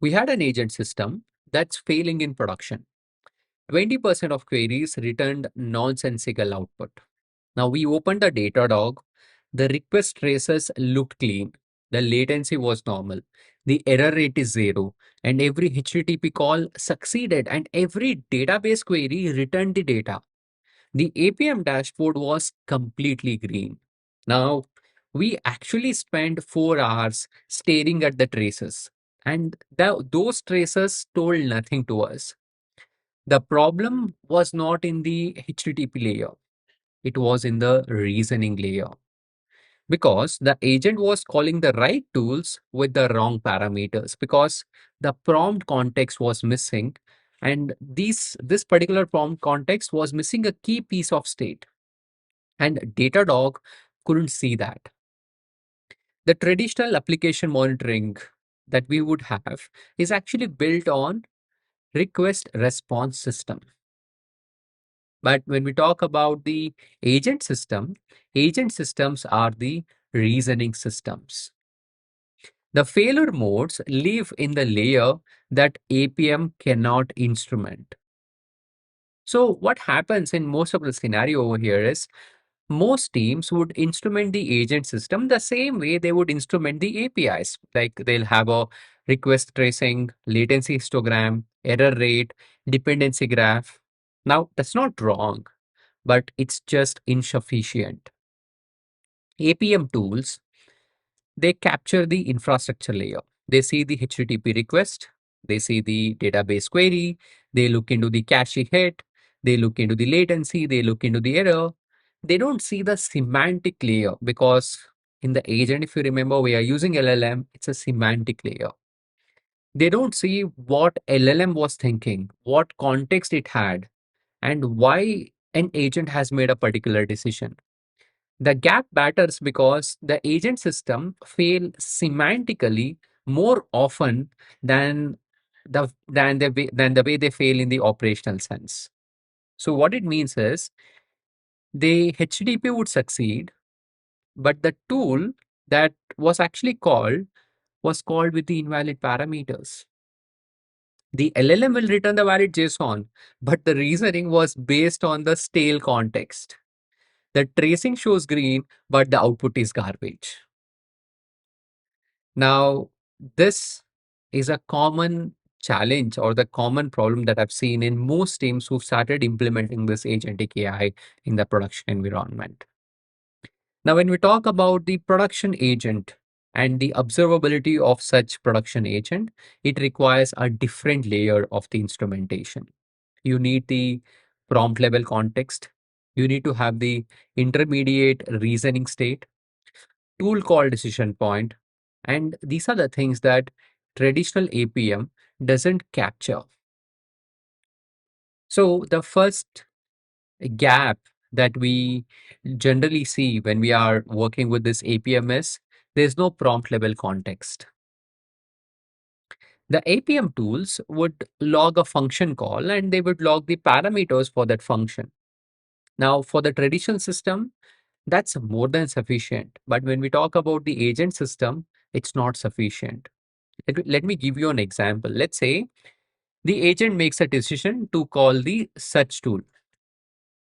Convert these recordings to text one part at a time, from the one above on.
We had an agent system that's failing in production. 20% of queries returned nonsensical output. Now we opened the Datadog. The request traces looked clean. The latency was normal. The error rate is zero. And every HTTP call succeeded. And every database query returned the data. The APM dashboard was completely green. Now, we actually spent 4 hours staring at the traces. And those traces told nothing to us. The problem was not in the HTTP layer, it was in the reasoning layer. Because the agent was calling the right tools with the wrong parameters, because the prompt context was missing. And this particular prompt context was missing a key piece of state. And Datadog couldn't see that. The traditional application monitoring that we would have is actually built on request response system. But when we talk about the agent system, agent systems are the reasoning systems. The failure modes live in the layer that APM cannot instrument. So what happens in most of the scenario over here is most teams would instrument the agent system the same way they would instrument the APIs. Like they'll have a request tracing, latency histogram, error rate, dependency graph. Now, that's not wrong, but it's just insufficient. APM tools, they capture the infrastructure layer. They see the HTTP request, they see the database query, they look into the cache hit, they look into the latency, they look into the error. They don't see the semantic layer because in the agent, if you remember, we are using LLM, it's a semantic layer. They don't see what LLM was thinking, what context it had, and why an agent has made a particular decision. The gap matters because the agent system fail semantically more often than the way they fail in the operational sense. So what it means is the HTTP would succeed, but the tool that was actually called was called with the invalid parameters. The LLM will return the valid JSON, but the reasoning was based on the stale context. The tracing shows green, but the output is garbage. Now, this is a common challenge or the common problem that I've seen in most teams who've started implementing this agentic AI in the production environment. Now, when we talk about the production agent and the observability of such production agent, it requires a different layer of the instrumentation. You need the prompt level context. You need to have the intermediate reasoning state, tool call decision point, and these are the things that traditional APM doesn't capture. So the first gap that we generally see when we are working with this APM is there's no prompt level context. The APM tools would log a function call and they would log the parameters for that function. Now, for the traditional system, that's more than sufficient. But when we talk about the agent system, it's not sufficient. Let me give you an example. Let's say the agent makes a decision to call the search tool.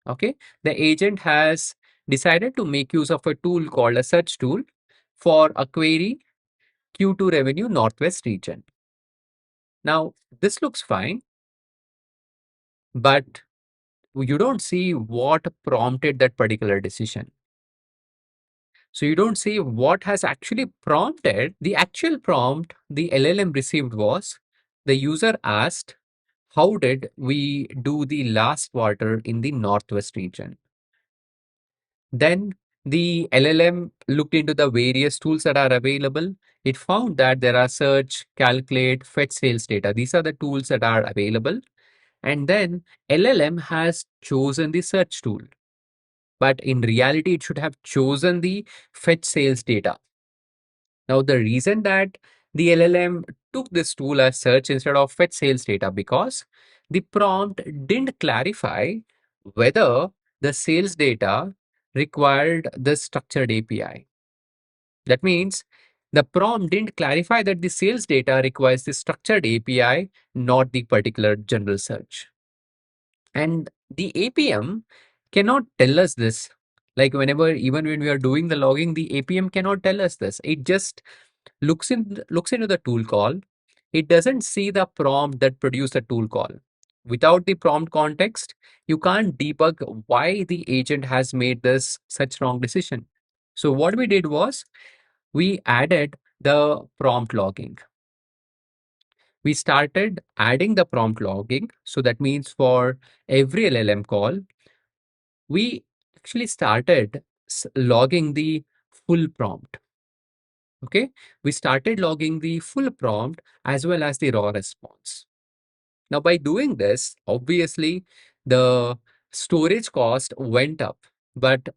Okay. The agent has decided to make use of a tool called a search tool for a query Q2 revenue Northwest region. Now, this looks fine, but you don't see what prompted that particular decision. So you don't see what has actually prompted. The actual prompt the LLM received was the user asked, how did we do the last quarter in the Northwest region? Then the LLM looked into the various tools that are available. It found that there are search, calculate, fetch sales data. These are the tools that are available. And then LLM has chosen the search tool. But in reality, it should have chosen the fetch sales data. Now, the reason that the LLM took this tool as search instead of fetch sales data because the prompt didn't clarify whether the sales data required the structured API. That means The prompt didn't clarify that the sales data requires the structured API, not the particular general search. And the APM cannot tell us this. Like whenever, even when we are doing the logging, the APM cannot tell us this. It just looks into the tool call. It doesn't see the prompt that produced the tool call. Without the prompt context, you can't debug why the agent has made this such wrong decision. So what we did was we added the prompt logging. We started adding the prompt logging. So that means for every LLM call, we actually started logging the full prompt. Okay. We started logging the full prompt as well as the raw response. Now, by doing this, obviously the storage cost went up. But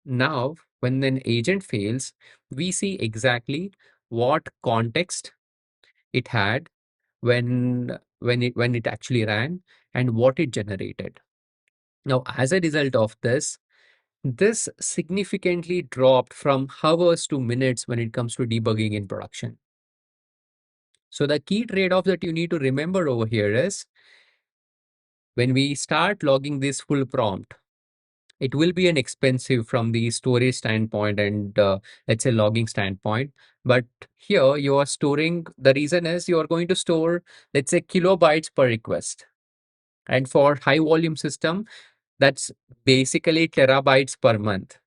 now, when an agent fails, we see exactly what context it had when it actually ran and what it generated. Now, as a result of this significantly dropped from hours to minutes when it comes to debugging in production. So the key trade-off that you need to remember over here is when we start logging this full prompt, it will be an expensive from the storage standpoint and let's say logging standpoint. But here you are storing, the reason is you are going to store, let's say kilobytes per request. And for high volume system, that's basically terabytes per month.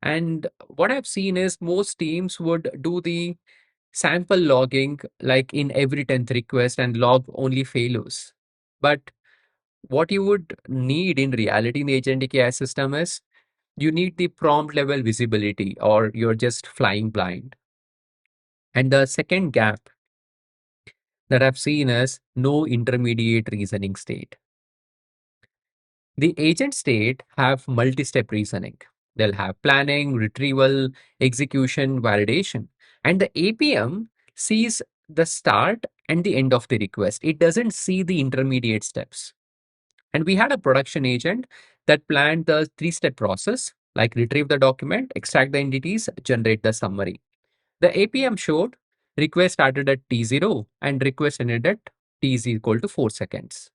And what I've seen is most teams would do the sample logging like in every 10th request and log only failures. But what you would need in reality in the agentic AI system is you need the prompt level visibility or you're just flying blind. And the second gap that I've seen is no intermediate reasoning state. The agent state have multi-step reasoning. They'll have planning, retrieval, execution, validation. And the APM sees the start and the end of the request. It doesn't see the intermediate steps. And we had a production agent that planned the three-step process, like retrieve the document, extract the entities, generate the summary. The APM showed request started at T0 and request ended at T is equal to 4 seconds.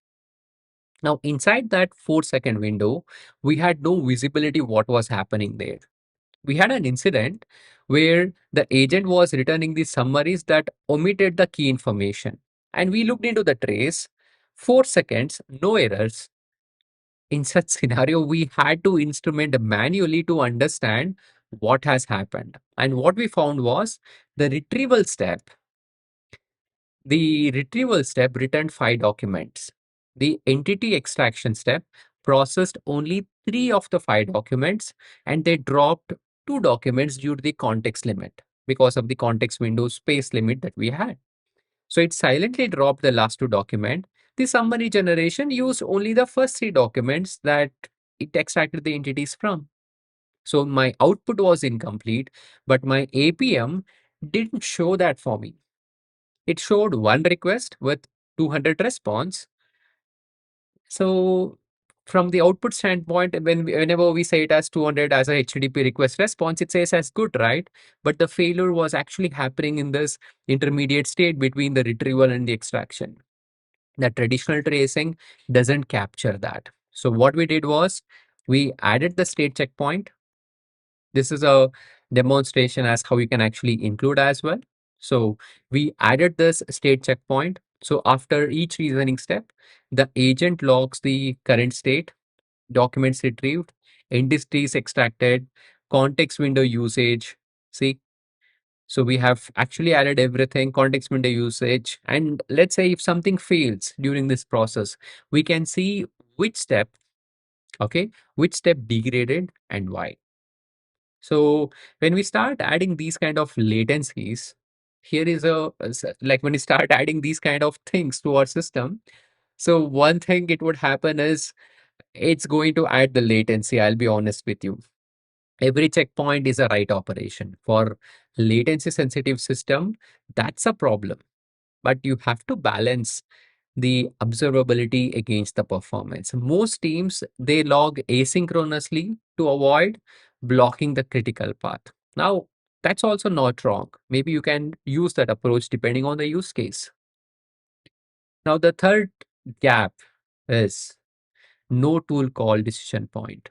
Now, inside that 4-second window, we had no visibility what was happening there. We had an incident where the agent was returning the summaries that omitted the key information. And we looked into the trace, 4 seconds, no errors. In such scenario, we had to instrument manually to understand what has happened. And what we found was the retrieval step. The retrieval step returned 5 documents. The entity extraction step processed only 3 of the 5 documents, and they dropped 2 documents due to the context limit because of the context window space limit that we had. So it silently dropped the last 2 documents. The summary generation used only the first 3 documents that it extracted the entities from. So my output was incomplete, but my APM didn't show that for me. It showed one request with 200 response. So from the output standpoint, whenever we say it as 200 as a HTTP request response, it says as good, right? But the failure was actually happening in this intermediate state between the retrieval and the extraction. The traditional tracing doesn't capture that. So what we did was we added the state checkpoint. This is a demonstration as how you can actually include as well. So we added this state checkpoint. So after each reasoning step, the agent logs the current state, documents retrieved, entities extracted, context window usage. See, so we have actually added everything, context window usage. And let's say if something fails during this process, we can see which step, okay, which step degraded and why. So when we start adding these kind of latencies, here is like when we start adding these kind of things to our system. So one thing it would happen is it's going to add the latency. I'll be honest with you. Every checkpoint is a write operation. For latency sensitive system, that's a problem. But you have to balance the observability against the performance. Most teams, they log asynchronously to avoid blocking the critical path. Now, That's also not wrong. Maybe you can use that approach depending on the use case. Now, the third gap is no tool call decision point.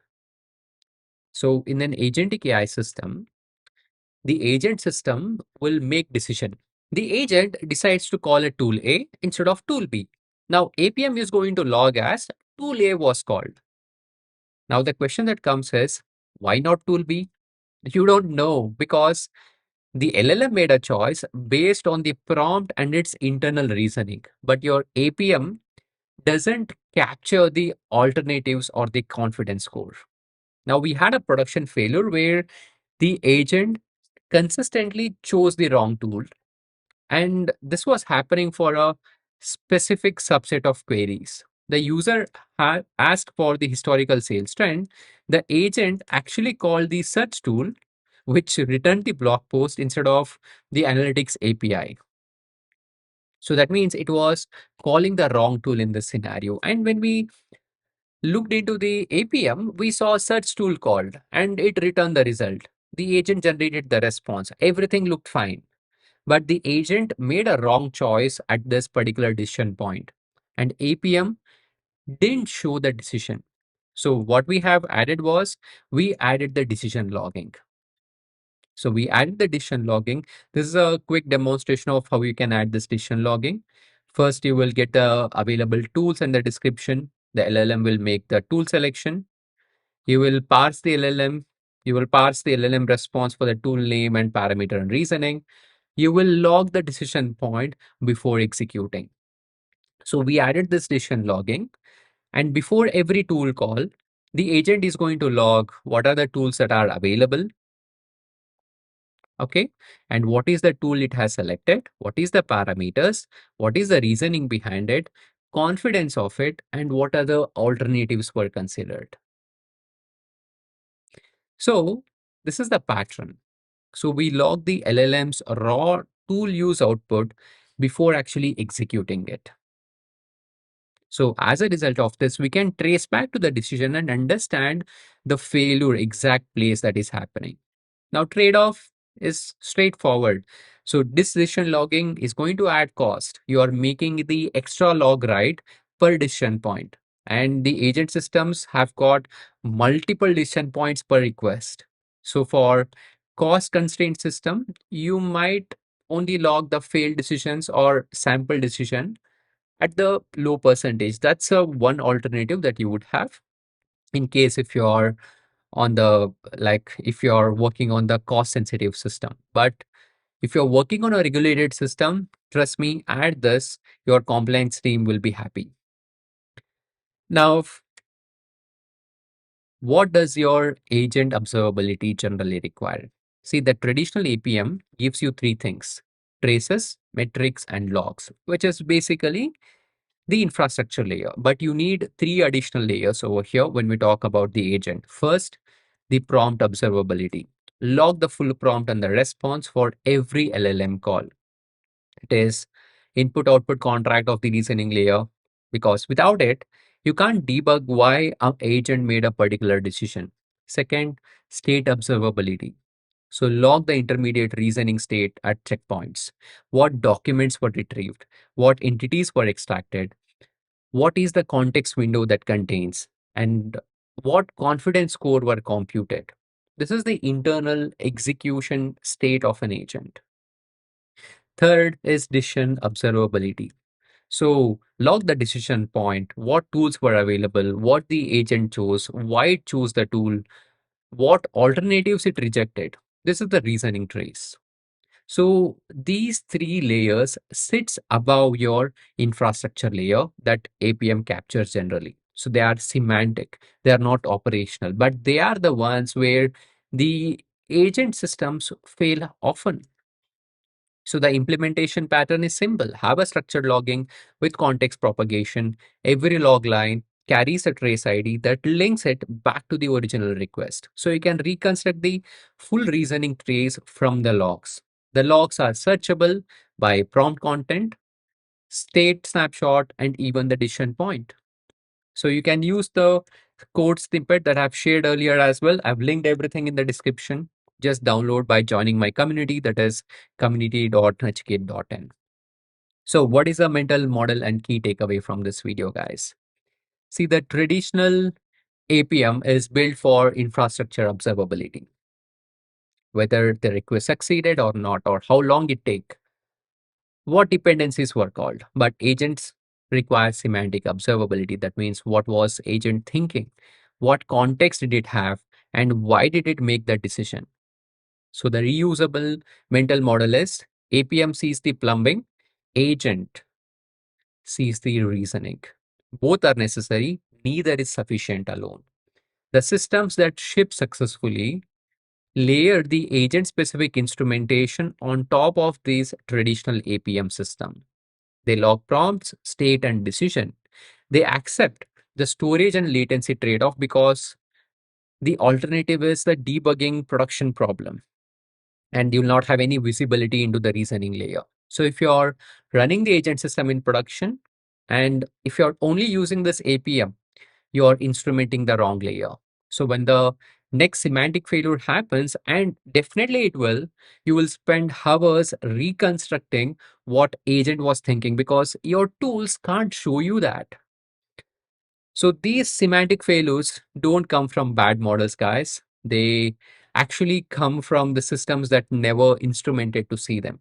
So in an agentic AI system, the agent system will make decision. The agent decides to call a tool A instead of tool B. Now APM is going to log as tool A was called. Now the question that comes is, why not tool B? You don't know, because the LLM made a choice based on the prompt and its internal reasoning, but your APM doesn't capture the alternatives or the confidence score. Now we had a production failure where the agent consistently chose the wrong tool, and this was happening for a specific subset of queries. The user asked for the historical sales trend. The agent actually called the search tool, which returned the blog post instead of the analytics API. So that means it was calling the wrong tool in this scenario. And when we looked into the APM, we saw a search tool called and it returned the result. The agent generated the response. Everything looked fine. But the agent made a wrong choice at this particular decision point, and APM didn't show the decision. So what we have added was, we added the decision logging. So we added the decision logging. This is a quick demonstration of how you can add this decision logging. First, you will get the available tools and the description. The LLM will make the tool selection. You will parse the LLM. You will parse the LLM response for the tool name and parameter and reasoning. You will log the decision point before executing. So we added this decision logging, and before every tool call, the agent is going to log what are the tools that are available. Okay. And what is the tool it has selected? What is the parameters? What is the reasoning behind it? Confidence of it, and what are the alternatives were considered. So this is the pattern. So we log the LLM's raw tool use output before actually executing it. So as a result of this, we can trace back to the decision and understand the failure exact place that is happening. Now, trade-off is straightforward. So decision logging is going to add cost. You are making the extra log right per decision point. And the agent systems have got multiple decision points per request. So for cost constraint system, you might only log the failed decisions or sample decision at the low percentage. That's a one alternative that you would have in case if you're on the, like, if you're working on the cost sensitive system. But if you're working on a regulated system, trust me, add this, your compliance team will be happy. Now, what does your agent observability generally require? See, the traditional APM gives you three things: traces, metrics, and logs, which is basically the infrastructure layer. But you need three additional layers over here when we talk about the agent. First, the prompt observability. Log the full prompt and the response for every LLM call. It is input output contract of the reasoning layer, because without it, you can't debug why an agent made a particular decision. Second, state observability. So log the intermediate reasoning state at checkpoints. What documents were retrieved? What entities were extracted? What is the context window that contains, and what confidence score were computed? This is the internal execution state of an agent. Third is decision observability. So log the decision point, what tools were available, what the agent chose, why it chose the tool, what alternatives it rejected. This is the reasoning trace. So these three layers sits above your infrastructure layer that APM captures generally. So they are semantic, they are not operational, but they are the ones where the agent systems fail often. So the implementation pattern is simple. Have a structured logging with context propagation. Every log line carries a trace ID that links it back to the original request. So you can reconstruct the full reasoning trace from the logs. The logs are searchable by prompt content, state snapshot, and even the decision point. So you can use the code snippet that I've shared earlier as well. I've linked everything in the description. just download by joining my community, that is community.nachiketh.in. So what is the mental model and key takeaway from this video, guys? See, the traditional APM is built for infrastructure observability, whether the request succeeded or not, or how long it take, what dependencies were called. But agents require semantic observability. That means what was agent thinking? What context did it have? And why did it make that decision? So the reusable mental model is APM sees the plumbing, agent sees the reasoning. Both are necessary, neither is sufficient alone. The systems that ship successfully layer the agent specific instrumentation on top of this traditional APM system. They log prompts, state, and decision. They accept the storage and latency trade off because the alternative is the debugging production problem, and you'll not have any visibility into the reasoning layer. So if you're running the agent system in production, and if you're only using this APM, you're instrumenting the wrong layer. So when the next semantic failure happens, and definitely it will, you will spend hours reconstructing what agent was thinking because your tools can't show you that. So these semantic failures don't come from bad models, guys. They actually come from the systems that never instrumented to see them.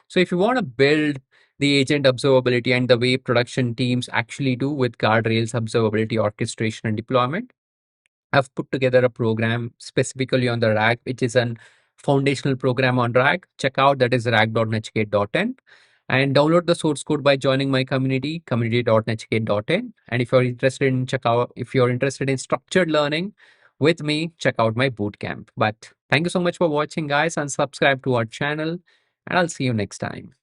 So if you want to build the agent observability and the way production teams actually do with guardrails, observability, orchestration, and deployment, I've put together a program specifically on the RAG, which is an foundational program on RAG. Check out, that is rag.nachiketh.in, and download the source code by joining my community, community.nachiketh.in. And if you're interested in structured learning with me, check out my bootcamp. But thank you so much for watching, guys, and subscribe to our channel, and I'll see you next time.